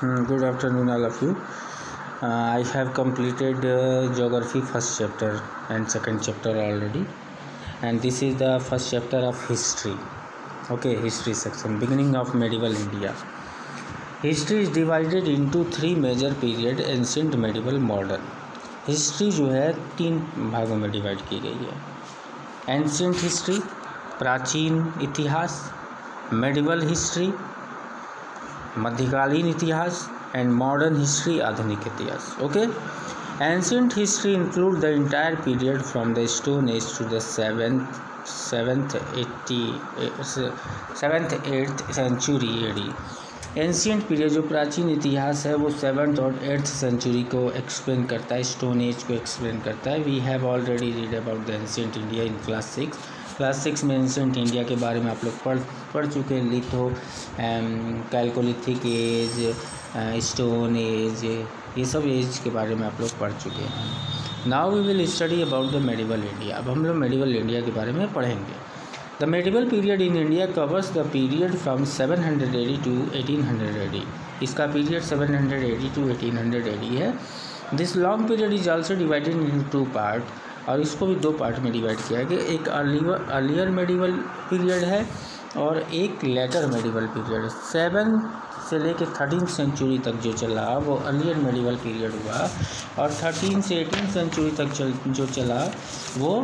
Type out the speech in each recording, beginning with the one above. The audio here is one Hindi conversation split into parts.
Good afternoon, all of you. I have completed geography first chapter and second chapter already, and this is the first chapter of history. Okay, history section, beginning of medieval India. History is divided into three major period: ancient, medieval, modern. History जो है तीन भागों में डिवाइड की गई है: एंशिएंट हिस्ट्री, प्राचीन इतिहास; मेडिवल हिस्ट्री, मध्यकालीन इतिहास; एंड मॉडर्न हिस्ट्री, आधुनिक इतिहास. Okay, ancient history include the entire period from the stone age to the seventh 8th century AD. Ancient period जो प्राचीन इतिहास है वो 7th और 8th सेंचुरी को एक्सप्लेन करता है, स्टोन एज को एक्सप्लेन करता है. We have already read about the ancient India in class 6 में. एंशिएंट इंडिया के बारे में आप लोग पढ़ चुके हैं. Litho, chalcolithic age, stone age, ये सब एज के बारे में आप लोग पढ़ चुके हैं. Now we will study about the medieval India. अब हम लोग मेडिवल इंडिया के बारे में पढ़ेंगे. The medieval period in India covers the period from 700 AD to 1800 AD. इसका पीरियड 700 AD to 1800 AD है. This long period is also divided into two part, और इसको भी दो पार्ट में डिवाइड किया गया. एक अर्लियर मेडिवल पीरियड है और एक लेटर मेडिवल पीरियड. 7 से लेकर 13 सेंचुरी तक जो चला वो अर्लियर मेडिवल पीरियड हुआ, और 13 से 18 सेंचुरी तक जो चला वो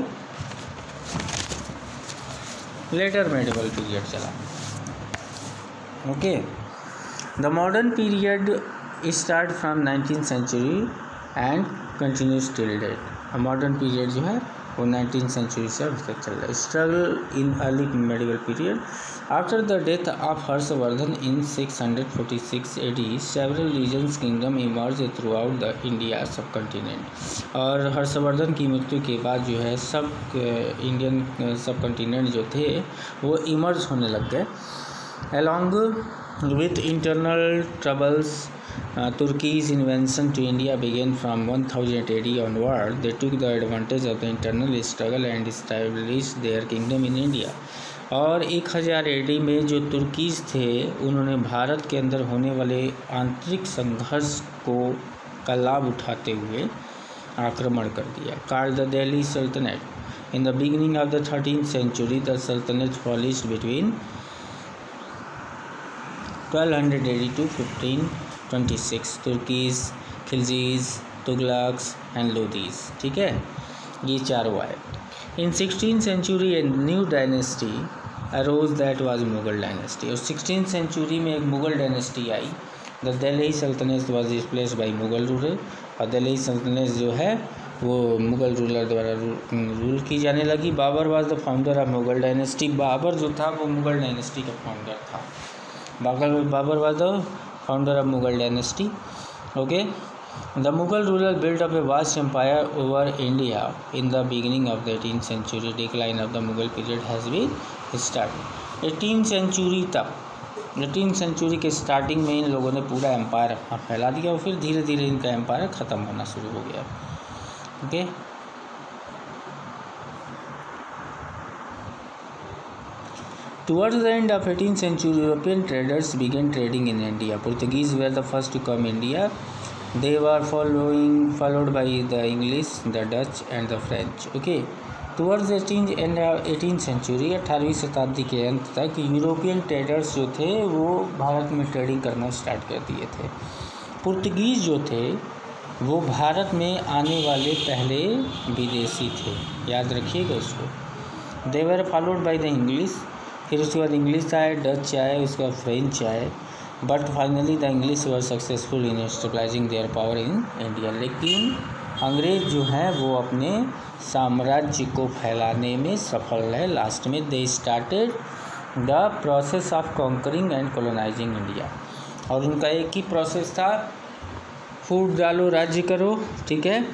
लेटर मेडिवल पीरियड चला. Okay, the modern period start from 19th century and continues till date. Modern period जो है वो 19th सेंचुरी से अभी तक चल रहा है. Struggle in early medieval period. After the death of Harshavardhana in 646 AD, several regions kingdom emerge throughout the India subcontinent. और हर्षवर्धन की मृत्यु के बाद जो है सब इंडियन सब कॉन्टिनेंट जो थे वो इमर्ज होने लग गए. Along with internal troubles, Turkey's invasion to India began from 1000 AD onward. They took the advantage of the internal struggle and established their kingdom in India. और 1000 AD में जो तुर्कीज थे उन्होंने भारत के अंदर होने वाले आंतरिक संघर्ष का लाभ उठाते हुए आक्रमण कर दिया. Called the Delhi Sultanate. In the beginning of the 13th century, the Sultanate flourished between 1200 AD to 1526. Turkies, Khiljis, Tughlaqs and Lodis. ठीक है, ये चारों आए. In 16th century a new dynasty arose that was Mughal dynasty. और 16th century में एक मुगल डायनेस्टी आई. The Delhi Sultanate was replaced by Mughal ruler. और दिल्ली सल्तनत जो है वो मुगल रूलर द्वारा रूल की जाने लगी. Babur was the founder of Mughal dynasty. Babur जो था वो मुगल डायनेस्टी का फाउंडर था. Babur was the founder of Mughal dynasty. Okay, the Mughal ruler built up a vast empire over India in the beginning of the 18th century. Decline of the Mughal period has been started. 18th century तक, 18th century के स्टार्टिंग में इन लोगों ने पूरा एम्पायर अपना फैला दिया और फिर धीरे धीरे इनका एम्पायर ख़त्म होना शुरू हो गया. Okay, Towards the end of 18th century, European traders began trading in India. Portuguese were the first to come India. They were followed by the English, the Dutch, and the French. Okay. Towards the end of 18th century, 18वीं शताब्दी के अंत तक यूरोपियन ट्रेडर्स जो थे वो भारत में ट्रेडिंग करना स्टार्ट कर दिए थे. पुर्तगीज़ जो थे वो भारत में आने वाले पहले विदेशी थे, याद रखिएगा इसको. They were followed by the English. फिर उसके बाद इंग्लिश आए, डच आए, उसके बाद फ्रेंच आए. But finally the English were successful in stabilising their power in India. लेकिन अंग्रेज़ जो हैं वो अपने साम्राज्य को फैलाने में सफल है. लास्ट में they started the process of conquering and colonising India. और उनका एक ही प्रोसेस था, फूट डालो, राज्य करो. ठीक है,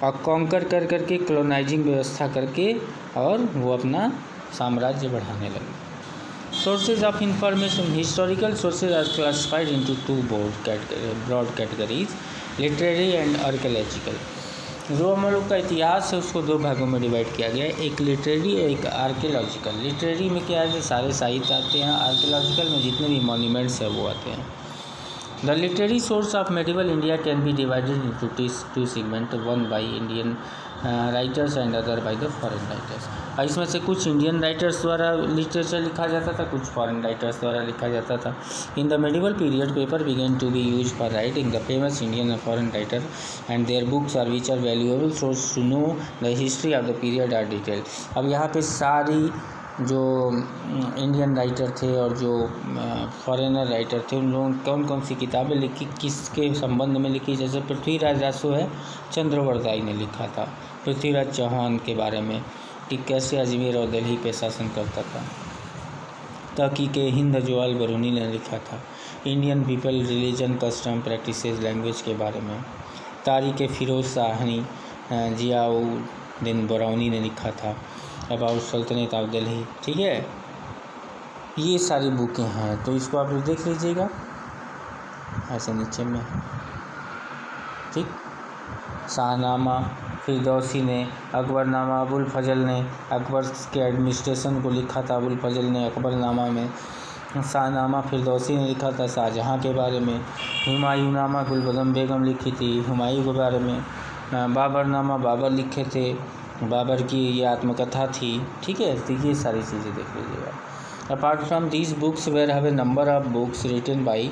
और कॉन्कर करके कॉलोनाइजिंग व्यवस्था करके और वो अपना साम्राज्य बढ़ाने लगे. Sources of information. Historical sources are classified into two broad categories: literary and archaeological. जो हम लोग का इतिहास है उसको दो भागों में डिवाइड किया गया है, एक लिटरेरी और एक आर्कियोलॉजिकल. लिटरेरी में क्या है, सारे साहित्य आते हैं. आर्कियोलॉजिकल में जितने भी मॉन्यूमेंट्स हैं वो आते हैं. The literary source of medieval India can be divided into two segments, one by Indian writers and other by the foreign writers. और इसमें से कुछ इंडियन राइटर्स द्वारा लिटरेचर लिखा जाता था, कुछ फॉरेन राइटर्स द्वारा लिखा जाता था. In the medieval period, paper began to be used for writing. The famous Indian and foreign writer and their books are which are valuable source to know the history of the period are detailed. अब यहाँ पे सारी जो इंडियन राइटर थे और जो फॉरेनर राइटर थे उन लोगों कौन कौन सी किताबें लिखी, किसके संबंध में लिखी. जैसे पृथ्वीराज रासो है, चंद्रवरदाई ने लिखा था पृथ्वीराज चौहान के बारे में कि कैसे अजमेर और दिल्ली पे शासन करता था. तहकीक हिंद जो अल बरूनी ने लिखा था Indian people religion custom practices language के बारे में. तारीख फिरोज शाहनी जियाउद्दीन बरौनी ने लिखा था अबाउट सल्तनत ऑफ दिल्ली. ठीक है, ये सारी बुकें हैं, तो इसको आप लोग देख लीजिएगा ऐसे नीचे में. ठीक, शाहनामा फिरदौसी ने, अकबरनामा अबुल फजल ने अकबर के एडमिनिस्ट्रेशन को लिखा था. अबुल फजल ने अकबरनामा में. शाहनामा फिरदौसी ने लिखा था शाहजहाँ के बारे में. हुमायूंनामा गुलबदम बेगम लिखी थी हुमायूं के बारे में. बाबरनामा बाबर लिखे थे, बाबर की ये आत्मकथा थी. ठीक है, तो ये सारी चीज़ें देख लीजिएगा. Apart from these books where have a number of books written by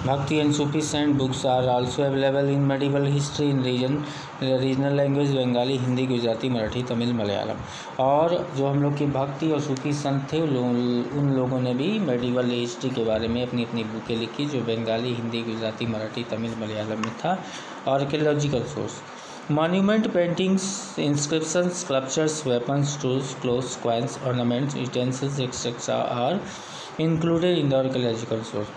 Bhakti and Sufi saint books are also available in medieval history in regional language Bengali, Hindi, Gujarati, Marathi, Tamil, Malayalam. और जो हम लोग के भक्ति और सूफी संत थे उन लोगों ने भी मेडिवल हिस्ट्री के बारे में अपनी अपनी बुकें लिखी जो बंगाली, हिंदी, गुजराती, मराठी, तमिल, मलयालम में था. Archaeological source monument paintings inscriptions sculptures weapons tools clothes coins ornaments utensils etcetera are included in the archaeological source.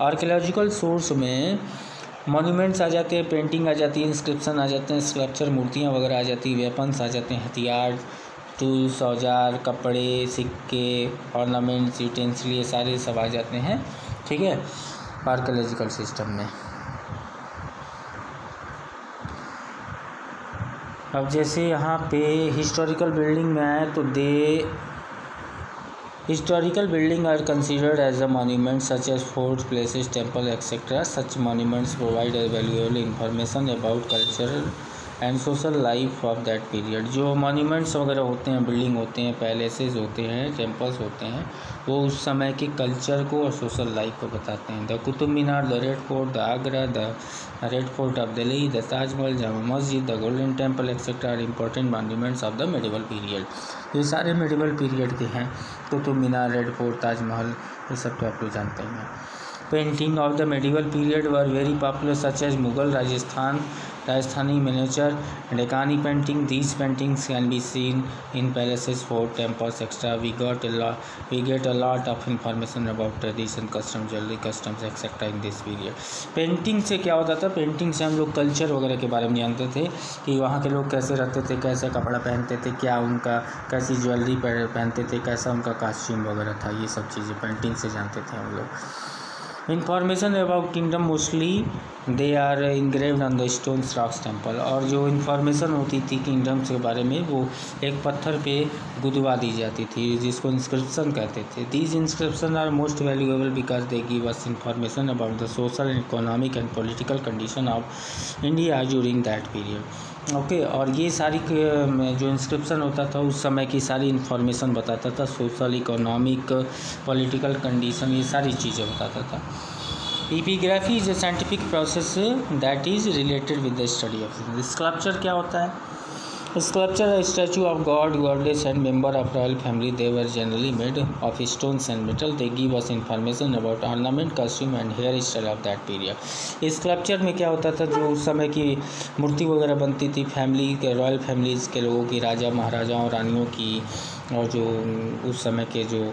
Archaeological source में मॉन्यूमेंट्स आ जाते हैं, पेंटिंग आ जाती है, इंस्क्रिप्शन आ जाते हैं, स्कल्पचर मूर्तियाँ वगैरह आ जाती है, वेपन्स आ जाते हैं, हथियार, टूल्स औजार, कपड़े, सिक्के, ऑर्नामेंट्स, यूटेंसिल, ये सारे सब आ जाते हैं. ठीक है, आर्कियोलॉजिकल सिस्टम में. अब जैसे यहाँ पे हिस्टोरिकल बिल्डिंग में आए तो Historical buildings are considered as a monument such as forts, places, temples, etc. Such monuments provide a valuable information about cultural and social life of that period. जो monuments वगैरह होते हैं, बिल्डिंग होते हैं, पैलेसेस होते हैं, टेम्पल्स होते हैं, वो उस समय के कल्चर को और सोशल लाइफ को बताते हैं. The Qutub Minar, the Red Fort, the Agra, the Red Fort of Delhi, the Taj Mahal, Jama Masjid, the Golden Temple etcetera are important monuments of the medieval period. ये सारे मेडिवल पीरियड के हैं. कुतुब मीनार, रेड फोर्ट, ताजमहल, ये सब तो आप लोग जानते हैं. Painting of the medieval period were very popular such as Mughal, Rajasthani miniature, Deccani painting. These paintings can be seen in palaces, fort, temples extra. We get a lot of information about tradition, custom, jewellery customs etcetera in this period. Painting से क्या होता था, पेंटिंग से हम लोग कल्चर वगैरह के बारे में जानते थे कि वहाँ के लोग कैसे रहते थे, कैसे कपड़ा पहनते थे, क्या उनका कैसी ज्वेलरी पहनते थे, कैसा उनका कॉस्ट्यूम वगैरह था. ये सब चीज़ें पेंटिंग से जानते थे हम लोग. Information about kingdom mostly they are engraved on the stones rocks temple. और जो इन्फॉर्मेशन होती थी किंगडम्स के बारे में वो एक पत्थर पे गुदवा दी जाती थी जिसको इंस्क्रिप्शन कहते थे. These inscription are most valuable because they give us information about the social, economic and political condition of India during that period. Okay, और ये सारी जो इंस्क्रिप्शन होता था उस समय की सारी इन्फॉर्मेशन बताता था, सोशल, इकोनॉमिक, पॉलिटिकल कंडीशन, ये सारी चीज़ें बताता था. Epigraphy is a scientific process that is related with the study of. Sculpture क्या होता है? Sculpture a statue of god, goddess and member of royal family. They were generally made of stones and metal. They give us information about ornament, costume and hairstyle of that period. इस स्कल्पचर में क्या होता था, जो उस समय की मूर्ति वगैरह बनती थी फैमिली के, रॉयल फैमिलीज़ के लोगों की, राजा महाराजाओं रानियों की, और जो उस समय के जो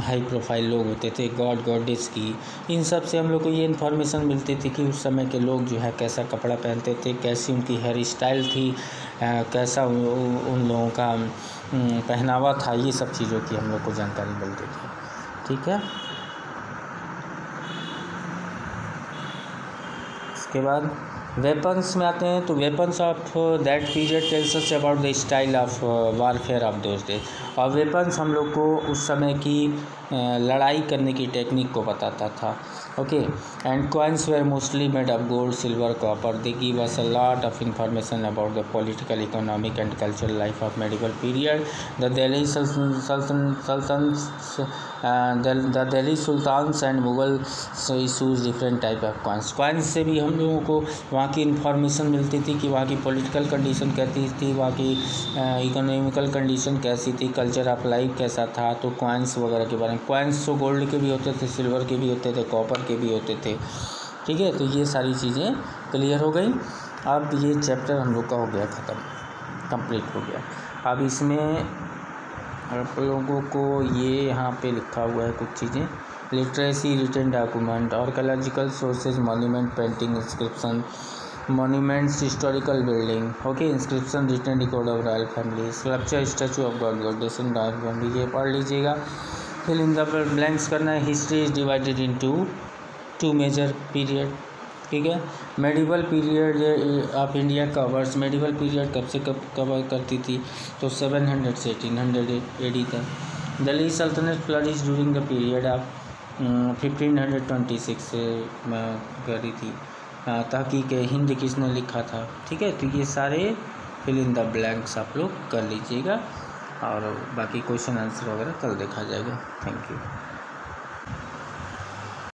हाई प्रोफाइल लोग होते थे, गॉड गॉडेस की, इन सब से हम लोग को ये इन्फॉर्मेशन मिलती थी कि उस समय के लोग जो है कैसा कपड़ा पहनते थे, कैसी उनकी हेयर स्टाइल थी, कैसा उन लोगों का पहनावा था. ये सब चीज़ों की हम लोग को जानकारी मिलती थी. ठीक है, इसके बाद वेपन्स में आते हैं तो weapons of that period tells us about the style of warfare of those day. और वेपन्स हम लोग को उस समय की लड़ाई करने की टेक्निक को बताता था। Okay, and coins were mostly made of gold, silver, copper. They give us a lot of information about the political, economic and cultural life of medieval period. The Delhi sultans and Mughal issues different type of coins. Coins से भी हम लोगों को वहाँ की इन्फॉर्मेशन मिलती थी कि वहाँ की पॉलिटिकल कंडीशन कैसी थी, वहाँ की इकोनॉमिकल कंडीशन कैसी थी, कल्चर ऑफ लाइफ कैसा था। तो कॉइन्स वगैरह के बारे में, कॉइन्स तो गोल्ड के भी होते थे, सिल्वर के भी होते थे, कॉपर के भी होते थे। ठीक है, तो ये सारी चीज़ें क्लियर हो गई। अब ये चैप्टर हम लोग का हो गया ख़त्म, कंप्लीट हो गया। अब इसमें आप लोगों को ये यहाँ पे लिखा हुआ है कुछ चीज़ें, literacy, written document, archaeological sources, monument, painting, inscription, monuments, historical building, okay, inscription, written record of royal family, sculpture, statue of god goddess in royal family, ये पढ़ लीजिएगा। फिल इन द ब्लैंक्स करना है। History is divided into 2 major period. ठीक है, medieval period of India covers, medieval period कब से कब कवर करती थी, तो 700 से 1800 AD तक। दिल्ली सल्तनत flourish during the period of 1526 से करी थी। तहकीक हिंद किसने लिखा था। ठीक है, तो ये सारे फिल इन द ब्लैंक्स आप लोग कर लीजिएगा और बाकी क्वेश्चन आंसर वगैरह कल देखा जाएगा। Thank you.